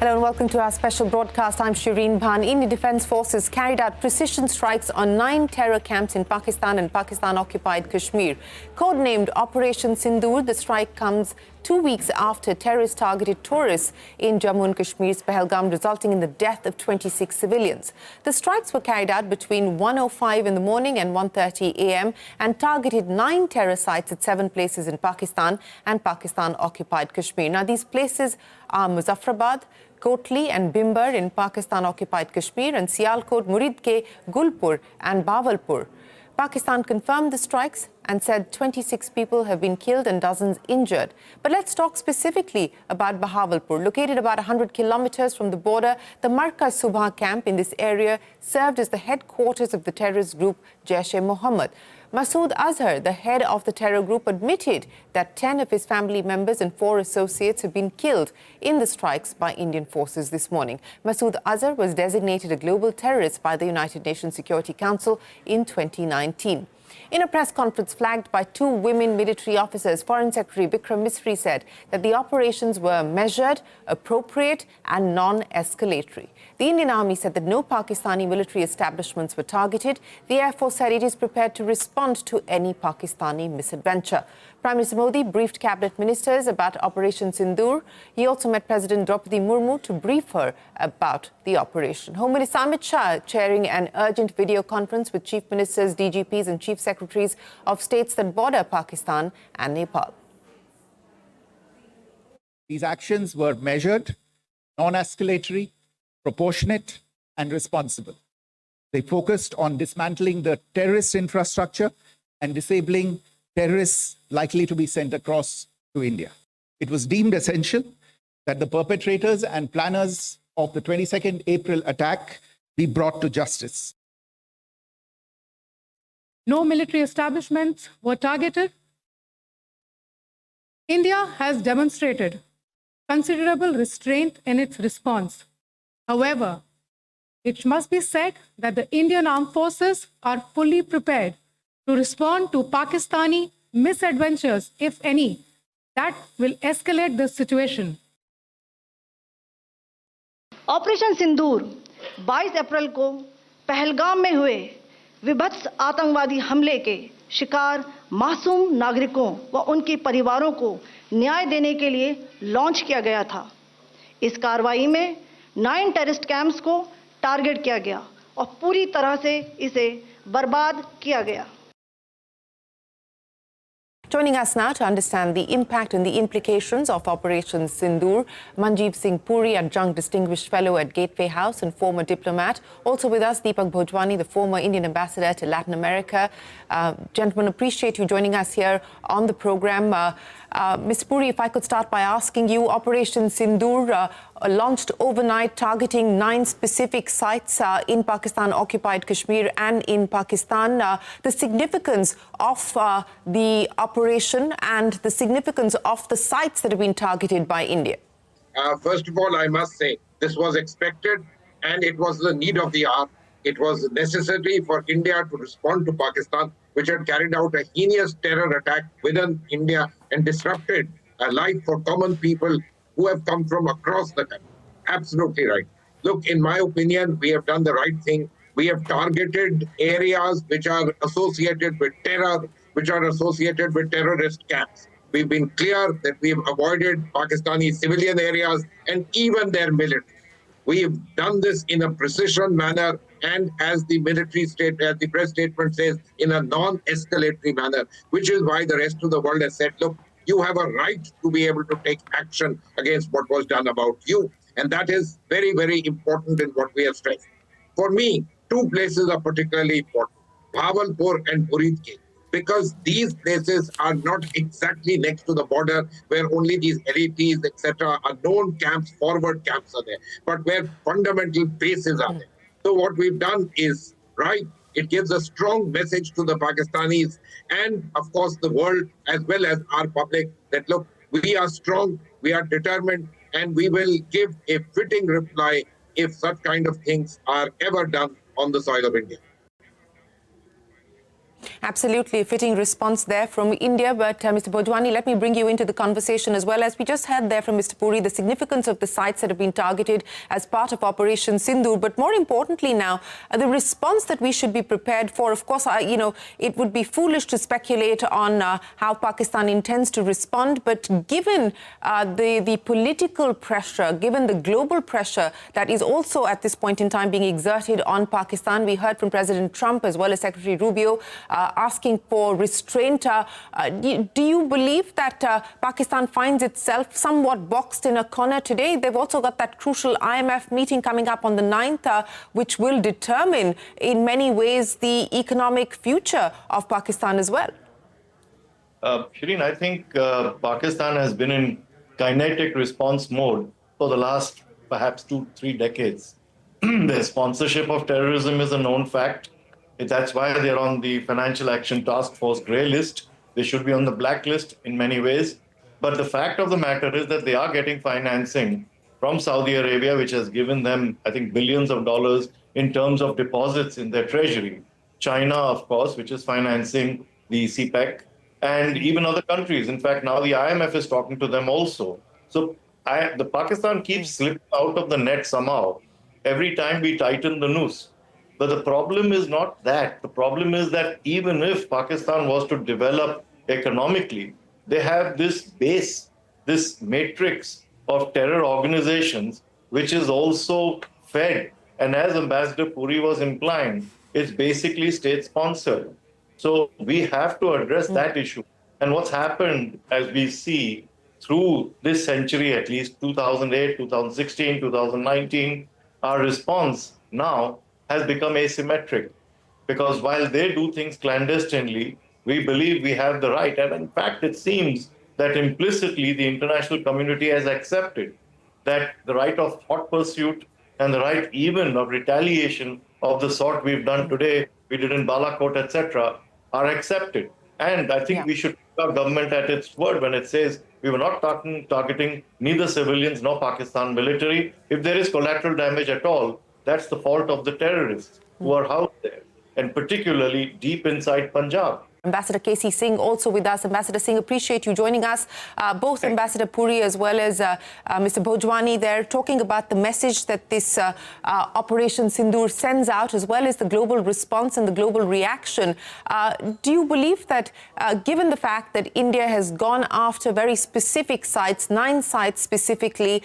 Hello and welcome to our special broadcast. I'm Shireen Bhan. Indian Defence Forces carried out precision strikes on 9 terror camps in Pakistan and Pakistan-occupied Kashmir. Codenamed Operation Sindoor, the strike comes 2 weeks after terrorists targeted tourists in Jammu and Kashmir's Pahalgam, resulting in the death of 26 civilians. The strikes were carried out between 1:05 in the morning and 1:30 a.m. and targeted 9 terror sites at 7 places in Pakistan and Pakistan-occupied Kashmir. Now, these places are Muzaffarabad, Kotli and Bimbar in Pakistan-occupied Kashmir, and Sialkot, Muridke, Gulpur and Bawalpur. Pakistan confirmed the strikes and said 26 people have been killed and dozens injured. But let's talk specifically about Bahawalpur. Located about 100 kilometers from the border, the Markaz Subha camp in this area served as the headquarters of the terrorist group Jaish-e-Mohammed. Masood Azhar, the head of the terror group, admitted that 10 of his family members and 4 associates have been killed in the strikes by Indian forces this morning. Masood Azhar was designated a global terrorist by the United Nations Security Council in 2019. In a press conference flagged by 2 women military officers, Foreign Secretary Bikram Misri said that the operations were measured, appropriate and non-escalatory. The Indian Army said that no Pakistani military establishments were targeted. The Air Force said it is prepared to respond to any Pakistani misadventure. Prime Minister Modi briefed cabinet ministers about Operation Sindoor. He also met President Draupadi Murmu to brief her about the operation. Home Minister Amit Shah chairing an urgent video conference with chief ministers, DGPs and chief secretaries of states that border Pakistan and Nepal. These actions were measured, non-escalatory, proportionate and responsible. They focused on dismantling the terrorist infrastructure and disabling terrorists likely to be sent across to India. It was deemed essential that the perpetrators and planners of the 22nd April attack be brought to justice. No military establishments were targeted. India has demonstrated considerable restraint in its response. However, it must be said that the Indian Armed Forces are fully prepared to respond to Pakistani misadventures, if any, that will escalate the situation. Operation Sindoor 22 अप्रैल को पहलगाम में हुए विभत्स आतंकवादी हमले के शिकार मासूम नागरिकों व उनके परिवारों को न्याय देने के लिए लॉन्च किया गया था। इस कार्रवाई में 9 टेररिस्ट कैंप्स को टारगेट किया गया और पूरी तरह से इसे बर्बाद किया गया। Joining us now to understand the impact and the implications of Operation Sindoor, Manjeev Singh Puri, Adjunct Distinguished Fellow at Gateway House and former diplomat. Also with us, Deepak Bhojwani, the former Indian ambassador to Latin America. Gentlemen, appreciate you joining us here on the program. Ms. Puri, if I could start by asking you, Operation Sindoor launched overnight, targeting 9 specific sites in Pakistan-occupied Kashmir and in Pakistan. The significance of the operation and the significance of the sites that have been targeted by India. First of all, I must say, this was expected and it was the need of the hour. It was necessary for India to respond to Pakistan, which had carried out a heinous terror attack within India and disrupted a life for common people who have come from across the country. Absolutely right. Look, in my opinion, we have done the right thing. We have targeted areas which are associated with terror, which are associated with terrorist camps. We've been clear that we have avoided Pakistani civilian areas and even their military. We've done this in a precision manner and as the press statement says, in a non-escalatory manner, which is why the rest of the world has said, look, you have a right to be able to take action against what was done about you. And that is very, very important in what we have stressed. For me, 2 places are particularly important, Bawalpur and Muridke, because these places are not exactly next to the border where only these LETs, etc., are known camps, forward camps are there, but where fundamental bases are there. So what we've done is right. It gives a strong message to the Pakistanis and, of course, the world as well as our public that, look, we are strong, we are determined, and we will give a fitting reply if such kind of things are ever done on the soil of India. Absolutely, a fitting response there from India. But Mr. Bhojwani, let me bring you into the conversation as well. As we just heard there from Mr. Puri, the significance of the sites that have been targeted as part of Operation Sindoor. But more importantly now, the response that we should be prepared for. Of course, it would be foolish to speculate on how Pakistan intends to respond. But given the political pressure, given the global pressure that is also at this point in time being exerted on Pakistan, we heard from President Trump as well as Secretary Rubio asking for restraint. Do you believe that Pakistan finds itself somewhat boxed in a corner today? They've also got that crucial IMF meeting coming up on the 9th, which will determine in many ways the economic future of Pakistan as well. Shireen, I think Pakistan has been in kinetic response mode for the last perhaps 2-3 decades. Their sponsorship of terrorism is a known fact. That's why they're on the Financial Action Task Force grey list. They should be on the blacklist in many ways. But the fact of the matter is that they are getting financing from Saudi Arabia, which has given them, I think, billions of dollars in terms of deposits in their treasury. China, of course, which is financing the CPEC, and even other countries. In fact, now the IMF is talking to them also. So the Pakistan keeps slipping out of the net somehow every time we tighten the noose. But the problem is not that. The problem is that even if Pakistan was to develop economically, they have this base, this matrix of terror organizations, which is also fed. And as Ambassador Puri was implying, it's basically state-sponsored. So we have to address that issue. And what's happened, as we see through this century, at least 2008, 2016, 2019, our response now has become asymmetric, because while they do things clandestinely, we believe we have the right. And in fact, it seems that implicitly the international community has accepted that the right of hot pursuit and the right even of retaliation of the sort we've done today, we did in Balakot, etc., are accepted. And I think we should take our government at its word when it says we were not targeting neither civilians nor Pakistan military. If there is collateral damage at all, that's the fault of the terrorists who are housed there, and particularly deep inside Punjab. Ambassador K.C. Singh also with us. Ambassador Singh, appreciate you joining us. Both Ambassador Puri as well as Mr. Bhojwani there talking about the message that this Operation Sindoor sends out, as well as the global response and the global reaction. Do you believe that given the fact that India has gone after very specific sites, 9 sites specifically,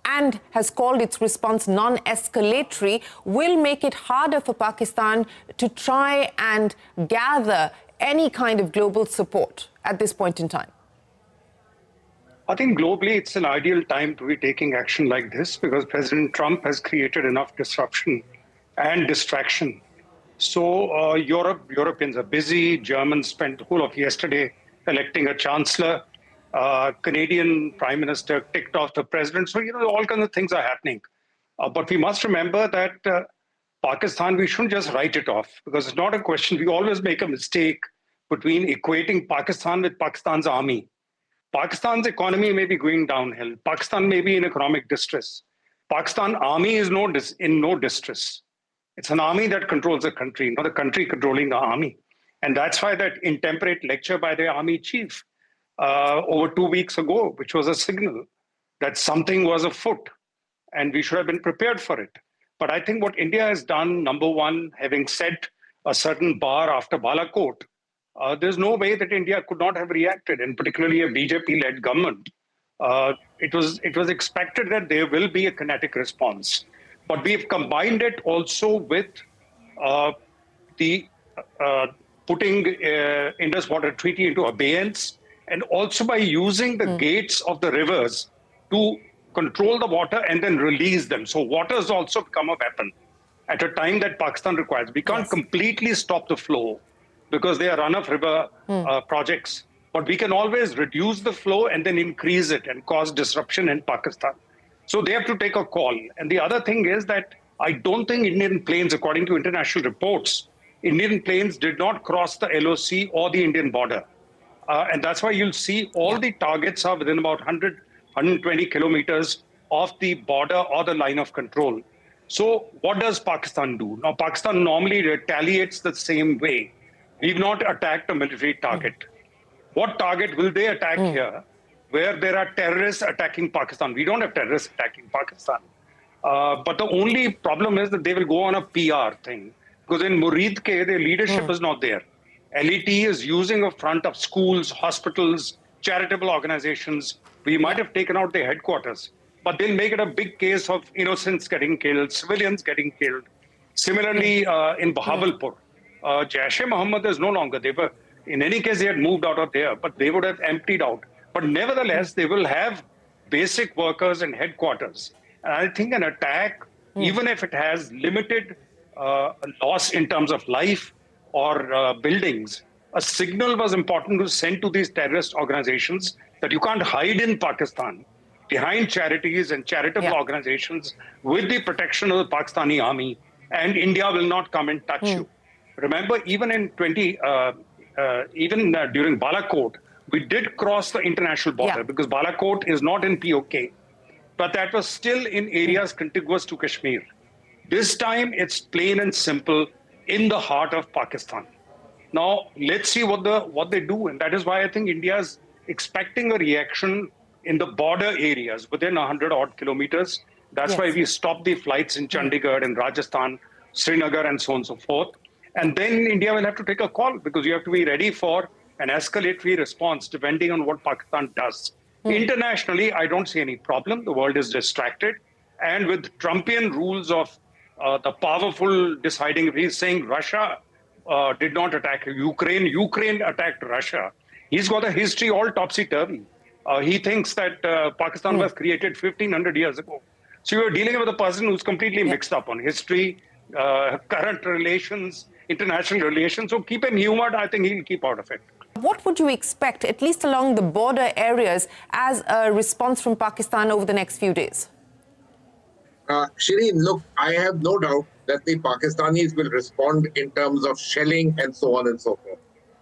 and has called its response non-escalatory, will make it harder for Pakistan to try and gather any kind of global support at this point in time? I think globally it's an ideal time to be taking action like this, because President Trump has created enough disruption and distraction. So Europeans are busy. Germans spent the whole of yesterday electing a chancellor. Canadian Prime Minister ticked off the president. So, all kinds of things are happening. But we must remember that Pakistan, we shouldn't just write it off, because it's not a question. We always make a mistake between equating Pakistan with Pakistan's army. Pakistan's economy may be going downhill. Pakistan may be in economic distress. Pakistan army is in no distress. It's an army that controls the country, not the country controlling the army. And that's why that intemperate lecture by the army chief over 2 weeks ago, which was a signal that something was afoot and we should have been prepared for it. But I think what India has done, number one, having set a certain bar after Balakot, there's no way that India could not have reacted, and particularly a BJP-led government. It was expected that there will be a kinetic response. But we've combined it also with the putting Indus Water Treaty into abeyance, and also by using the gates of the rivers to control the water and then release them. So water has also become a weapon at a time that Pakistan requires. We can't completely stop the flow because they are run-of-river projects. But we can always reduce the flow and then increase it and cause disruption in Pakistan. So they have to take a call. And the other thing is that I don't think Indian planes, according to international reports, Indian planes did not cross the LOC or the Indian border. And that's why you'll see all the targets are within about 100, 120 kilometers of the border or the line of control. So what does Pakistan do? Now, Pakistan normally retaliates the same way. we've not attacked a military target. What target will they attack here where there are terrorists attacking Pakistan? We don't have terrorists attacking Pakistan. But the only problem is that they will go on a PR thing. Because in Muridke, their leadership is not there. LET is using a front of schools, hospitals, charitable organizations. We might have taken out their headquarters, but they'll make it a big case of innocents getting killed, civilians getting killed. Similarly, in Bahawalpur, Jaish-e-Mohammed is no longer. They were, in any case, they had moved out of there, but they would have emptied out. But nevertheless, they will have basic workers and headquarters. And I think an attack, even if it has limited loss in terms of life or buildings, a signal was important to send to these terrorist organizations that you can't hide in Pakistan behind charities and charitable organizations with the protection of the Pakistani army, and India will not come and touch you. Remember, even in during Balakot, we did cross the international border because Balakot is not in POK, but that was still in areas contiguous to Kashmir. This time, it's plain and simple in the heart of Pakistan. Now, let's see what they do, and that is why I think India is expecting a reaction in the border areas within 100-odd kilometers. That's why we stopped the flights in Chandigarh and Rajasthan, Srinagar, and so on and so forth. And then India will have to take a call because you have to be ready for an escalatory response depending on what Pakistan does. Internationally, I don't see any problem. The world is distracted. And with Trumpian rules of the powerful deciding, if he's saying Russia did not attack Ukraine, Ukraine attacked Russia. He's got a history all topsy-turvy. He thinks that Pakistan was created 1,500 years ago. So you're dealing with a person who's completely mixed up on history, current relations, international relations. So keep him humored. I think he'll keep out of it. What would you expect, at least along the border areas, as a response from Pakistan over the next few days? Shireen, look, I have no doubt that the Pakistanis will respond in terms of shelling and so on and so forth.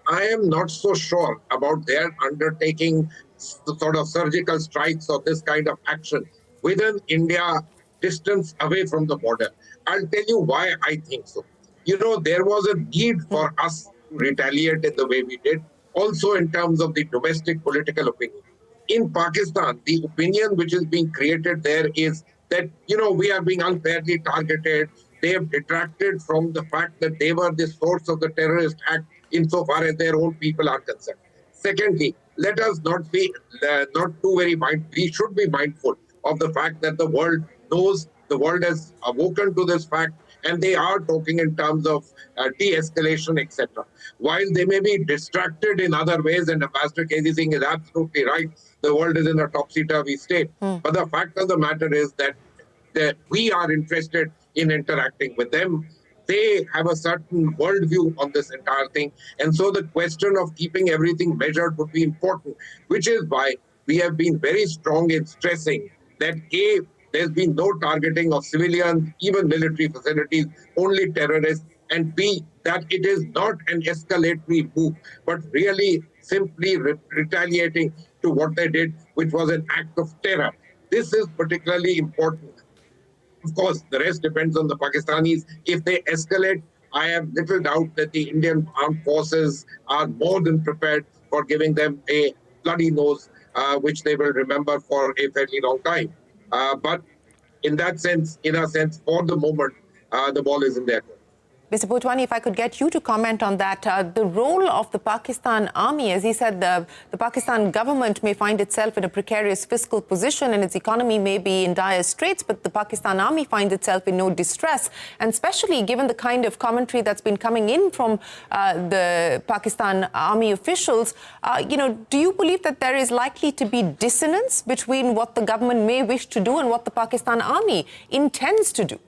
I am not so sure about their undertaking sort of surgical strikes or this kind of action within India, distance away from the border. I'll tell you why I think so. You know, there was a need for us to retaliate in the way we did, also in terms of the domestic political opinion. In Pakistan, the opinion which is being created there is that, you know, we are being unfairly targeted. They have detracted from the fact that they were the source of the terrorist act insofar as their own people are concerned. Secondly, let us not be we should be mindful of the fact that the world knows, the world has awoken to this fact, and they are talking in terms of de-escalation, etc. While they may be distracted in other ways, and Ambassador K.Z. Singh is absolutely right, the world is in a topsy-turvy state. But the fact of the matter is that we are interested in interacting with them. They have a certain worldview on this entire thing. And so the question of keeping everything measured would be important, which is why we have been very strong in stressing that A, there's been no targeting of civilians, even military facilities, only terrorists, and B, that it is not an escalatory move, but really simply retaliating to what they did, which was an act of terror. This is particularly important. Of course, the rest depends on the Pakistanis. If they escalate, I have little doubt that the Indian armed forces are more than prepared for giving them a bloody nose, which they will remember for a fairly long time. But in a sense, for the moment, the ball is in their court. Mr. Bhotwani, if I could get you to comment on that. The role of the Pakistan army, as he said, the Pakistan government may find itself in a precarious fiscal position and its economy may be in dire straits, but the Pakistan army finds itself in no distress. And especially given the kind of commentary that's been coming in from the Pakistan army officials, do you believe that there is likely to be dissonance between what the government may wish to do and what the Pakistan army intends to do?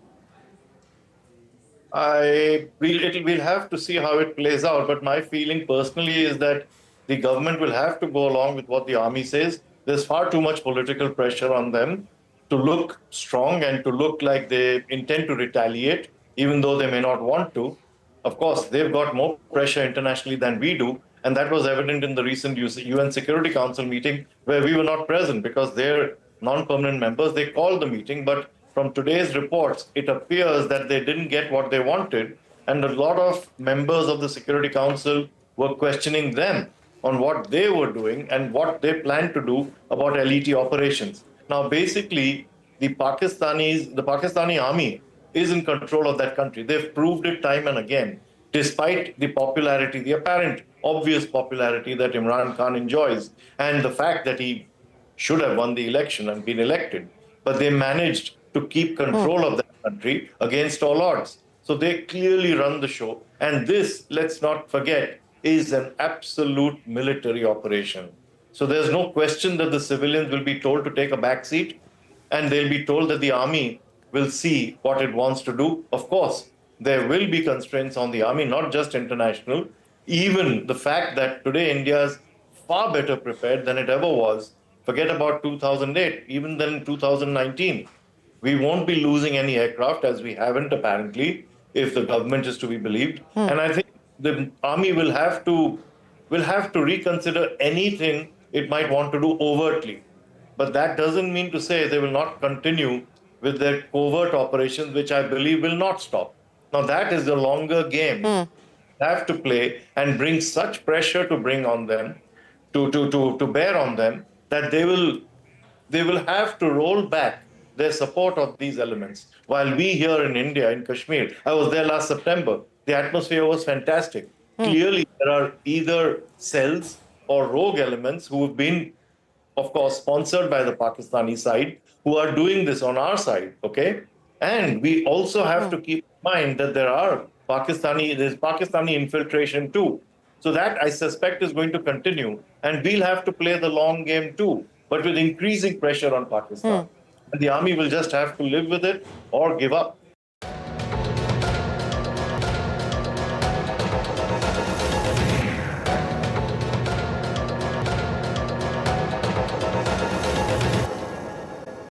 We'll have to see how it plays out, but my feeling personally is that the government will have to go along with what the army says. There's far too much political pressure on them to look strong and to look like they intend to retaliate, even though they may not want to. Of course, they've got more pressure internationally than we do, and that was evident in the recent UN Security Council meeting where we were not present because they're non-permanent members. They called the meeting, but from today's reports, it appears that they didn't get what they wanted, And a lot of members of the Security Council were questioning them on what they were doing and what they planned to do about LET operations. Now, basically, the Pakistani army is in control of that country. They've proved it time and again, despite the popularity, the apparent obvious popularity that Imran Khan enjoys, and the fact that he should have won the election and been elected. But they managed to keep control of that country against all odds. So they clearly run the show. And this, let's not forget, is an absolute military operation. So there's no question that the civilians will be told to take a back seat, and they'll be told that the army will see what it wants to do. Of course, there will be constraints on the army, not just international. Even the fact that today India is far better prepared than it ever was. Forget about 2008, even then in 2019. We won't be losing any aircraft, as we haven't apparently, if the government is to be believed. And I think the army will have to reconsider anything it might want to do overtly. But that doesn't mean to say they will not continue with their covert operations, which I believe will not stop. Now, that is the longer game. They have to play and bring such pressure to bring on them, to bear on them, that they will have to roll back their support of these elements. While we here in India, in Kashmir, I was there last September, the atmosphere was fantastic. Clearly, there are either cells or rogue elements who have been, of course, sponsored by the Pakistani side, who are doing this on our side, okay? And we also have to keep in mind that there's Pakistani infiltration too. So that, I suspect, is going to continue. And we'll have to play the long game too, but with increasing pressure on Pakistan. And the army will just have to live with it or give up.